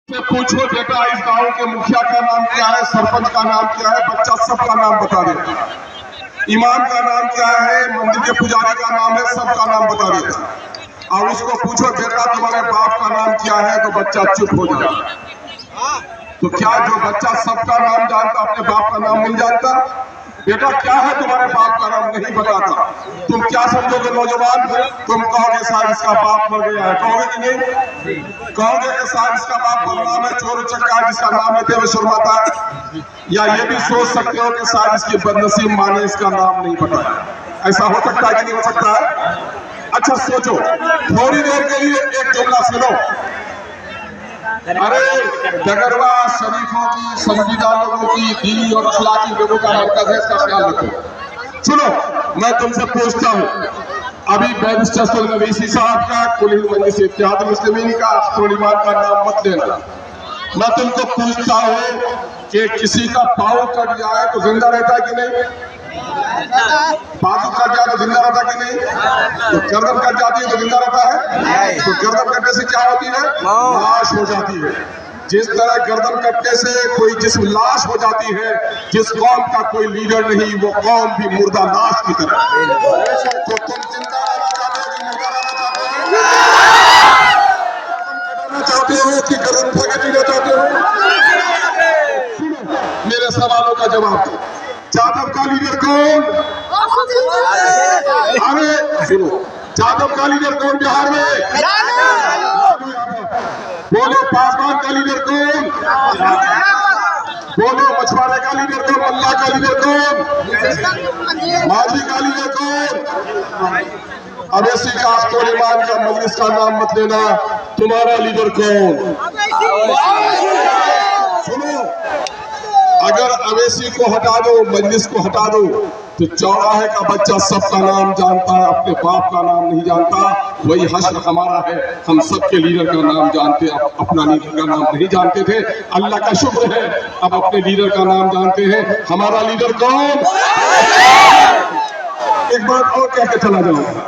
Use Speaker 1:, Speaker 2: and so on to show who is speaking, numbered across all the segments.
Speaker 1: से पूछो बेटा इस गांव के मुखिया का नाम क्या है, सरपंच का नाम क्या है, बच्चा सबका नाम बता देता। इमाम का नाम क्या है, मंदिर के पुजारी का नाम है, सबका नाम बता देता। और उसको पूछो बेटा तुम्हारे बाप का नाम क्या है, तो बच्चा चुप हो जाता। तो क्या जो बच्चा सबका नाम जानता अपने बाप का नाम नहीं जानता? बेटा क्या है तुम्हारे बाप का नाम नहीं बताता, तुम क्या समझोगे नौजवान? तुम कहोगे साहब इसका बाप मर गया है, कहोगे कि नहीं? कहोगे कि साहब इसका बाप का नाम है चोर चक्का, जिसका नाम है देवेश्वर माता। या ये भी सोच सकते हो कि साहब इसकी बदनसीब माँ ने इसका नाम नहीं बताया। ऐसा हो सकता है कि नहीं हो सकता है? अच्छा सोचो, थोड़ी देर के लिए एक जुमला सुनो। अरे डगरवा शरीफों की, संजीदा लोगों की, दीनी और अखलाकी लोगों का मरकज है, इसका ख्याल रखो। सुनो, मैं तुमसे पूछता हूँ, अभी बैरिस्टर सुल्तान अवैसी साहब का, कुल मजलिस इत्तेहाद मुस्लिमीन का, अख्तर का नाम मत लेना। मैं तुमको पूछता हूँ कि किसी का पाँव कट जाए तो जिंदा रहता है कि नहीं? बाजू कट जाए तो जिंदा रहता कि नहीं? तो गर्दन कट जाती है तो जिंदा रहता है? तो गर्दन कटने से क्या होती है? लाश हो जाती है। जिस तरह गर्दन कटने से कोई जिस्म लाश हो जाती है, जिस कौम का कोई लीडर नहीं वो कौम भी मुर्दा लाश की तरह। तो तुम जिंदा रहना चाहते हो कि मुर्दा रहना चाहते हो कि गर्दन उठा जीना चाहते हो? मेरे सवालों का जवाब दो। जादव का लीडर कौन? अरे सुनो, जादव का लीडर कौन बिहार में? बोलो, पासवान का लीडर कौन? बोलो, मछुआरे का लीडर कौन? मल्ला का लीडर कौन? माझी का लीडर कौन? अवैसी का, अख्तर इमाम का, मजलिस का नाम मत लेना। तुम्हारा लीडर कौन? सुनो, अगर अवैसी को हटा दो, मजलिस को हटा दो, तो चौराहे का बच्चा सबका नाम जानता है, अपने बाप का नाम नहीं जानता। वही हश्र हमारा है, हम सबके लीडर का नाम जानते, अपना लीडर का नाम नहीं जानते थे। अल्लाह का शुक्र है अब अपने लीडर का नाम जानते हैं। हमारा लीडर कौन? एक बात और कह के चला जाऊंगा।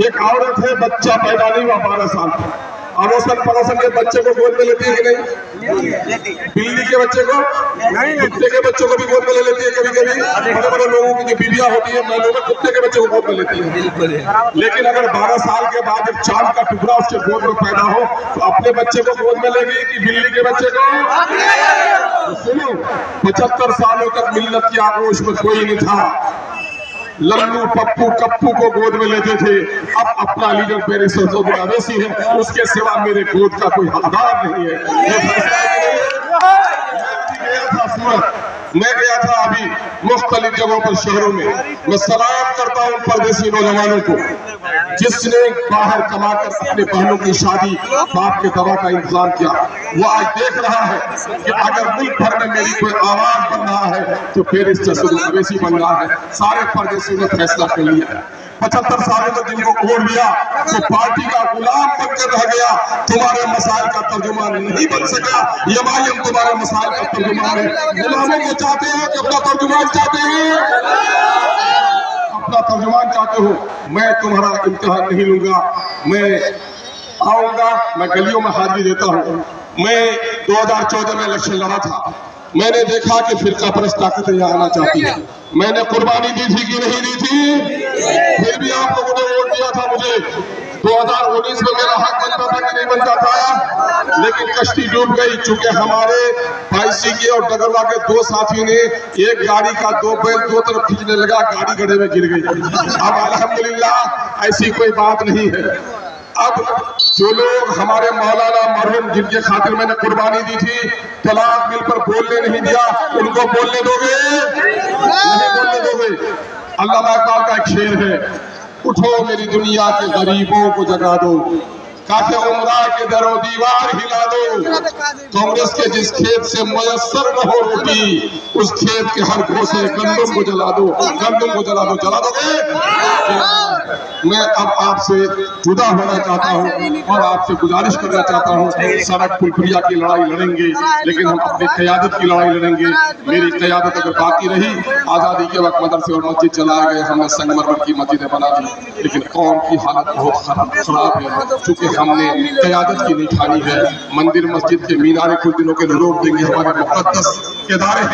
Speaker 1: एक औरत है, बच्चा पैदा नहीं हुआ 12 साल का, अड़ोसन पड़ोसन के बच्चे को गोद में लेती है कि नहीं? बिल्ली के बच्चे को, कुत्ते के बच्चों को भी गोद में ले लेती है कभी कभी। बड़े बड़े लोगों की जो बीवियां होती है, महिलाओं में कुत्ते के बच्चे को गोद में लेती है। लेकिन अगर 12 साल के बाद एक चांद का टुकड़ा उसके गोद में पैदा हो, तो अपने बच्चे को गोद में लेगी कि बिल्ली के बच्चे को? तो सुनो, 75 सालों तक मिल्लत की आगोश में कोई नहीं था। लल्लू पप्पू कप्पू को गोद में लेते थे। अब अपना लीडर बैरिस्टर सुल्तान अवैसी है, उसके सिवा मेरे गोद का कोई हकदार नहीं है। मैं गया था अभी मुख्तलिफ जगहों पर, शहरों में। मैं सलाम करता हूँ परदेसी नौजवानों को, जिसने बाहर कमाकर अपने बहनों की शादी, बाप के दवा का इंतजाम किया। वो आज देख रहा है कि अगर मुल्क भर में मेरी कोई आवाज बन रहा है तो बैरिस्टर सुल्तान अवैसी बन रहा है। सारे परदेसियों ने फैसला कर लिया है। 75 सालों तक जिनको वोट दिया तो पार्टी का गुलाम बनकर रह गया, तुम्हारे मसाइल का तर्जुमान नहीं बन सका। यमायम तुम्हारे मसाइल का तर्जुमान है। गुलामों को चाहते हो कि अपना तर्जुमान चाहते हो? अपना तर्जुमान चाहते हो? मैं तुम्हारा इम्तिहान नहीं लूंगा। मैं आऊंगा, मैं गलियों में हाजिरी देता हूँ। मैं 2014 में इलेक्शन लड़ा था। मैंने देखा कि फिरका परस्त ताकतें यहाँ आना चाहती है। मैंने कुर्बानी दी थी कि नहीं दी थी? फिर भी आप लोगों ने वोट दिया था मुझे। 2019 में मेरा हक बनता था कि नहीं बनता था? लेकिन कश्ती डूब गई, चूंकि हमारे भाईसी के और डगरवा के दो साथी ने एक गाड़ी का 2 बैल 2 तरफ खींचने लगा, गाड़ी गड्ढे में गिर गई। अब अल्हम्दुलिल्लाह ऐसी कोई बात नहीं है। अब जो लोग हमारे मौलाना मरहूम, जिनके खातिर मैंने कुर्बानी दी थी, तलाक मिल पर बोलने नहीं दिया, उनको बोलने दोगे? नहीं बोलने दोगे। अल्लामा इकबाल का एक शेर है, उठो मेरी दुनिया के गरीबों को जगा दो, काफे उमरा के दरो दीवार हिला दो। कांग्रेस के जिस खेत से मुयस्सर न हो रोटी, उस खेत के हर घोंसे गंदम को जला दो। गंदम को जला दो। जला दोगे? मैं अब आपसे जुदा होना चाहता हूँ और आपसे गुजारिश करना चाहता हूँ, सड़क पुलखुरिया की लड़ाई लड़ेंगे, लेकिन हम अपनी क़यादत की लड़ाई लड़ेंगे। मेरी क़यादत अगर बाकी रही, आज़ादी के वक्त मदरसे और मस्जिद चलाए गए, हमने संगमरमर की मस्जिदें बना दी, लेकिन कौम की हालत बहुत खराब है, चूँकि हमने क़यादत की नहीं ठानी है। मंदिर मस्जिद के मीनार कुछ दिनों के लिए रोक देंगे। हमारे मुकद्दस इदारे हैं